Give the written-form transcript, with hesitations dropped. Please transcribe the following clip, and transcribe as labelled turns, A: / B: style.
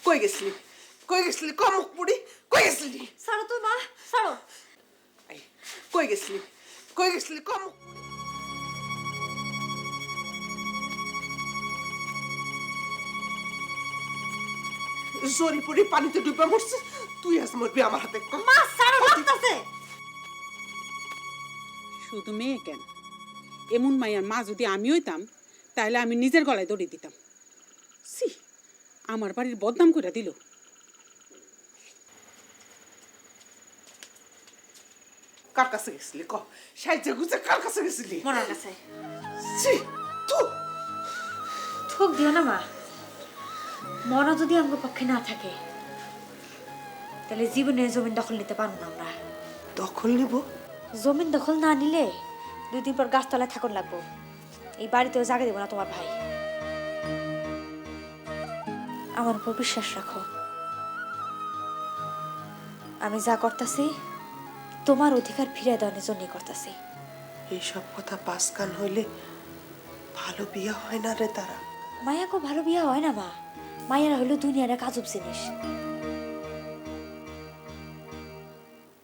A: কই গেছিলি কই গেছিলি কমুক পুরি কই গেছিলি
B: ছাড়ো তো মা, ছাড়ো।
A: এই, কই গেছিলি কমুক জরি পরি পানিতে ডুবে মরছে তুই আজ মরবি আমার হাতে
B: মা ছাড়ো, লাগতাছে।
C: শুধু মেয়ে কেন, এমন মাইয়ার মা যদি আমি হইতাম তাহলে আমি নিজের গলায় দড়ি দিতাম। সি, আমার বাড়ির বদনাম করে দিল।
A: কার কাছে গেছিলি ক সাইজে গুজে কার কাছে গেছিলি
B: মনার কাছে।
A: ছি তু
B: ঠোক দিও না মা, মনা যদি আমার পক্ষে না থাকে তাহলে জীবনে জমিন দখল নিতে পারবো না আমরা।
A: দখল নিব
B: জমিন দখল না নিলে 2 দিন পর গাছতলায় থাকুন লাগবো। এই বাড়িতেও জায়গা দেবো না তোমার ভাই। আমার উপর বিশ্বাস রাখো, আমি যা করতেছি তোমার অধিকার ফিরিয়ে দেওয়ার জন্যই করতেছি।
A: এইসব কথা পাঁচকান হইলে ভালো বিয়ে হয় না রে তারা।
B: মায়াকে ভালো বিয়া হয় না মা, মায়েরা হলো দুনিয়ার এক আজব জিনিস।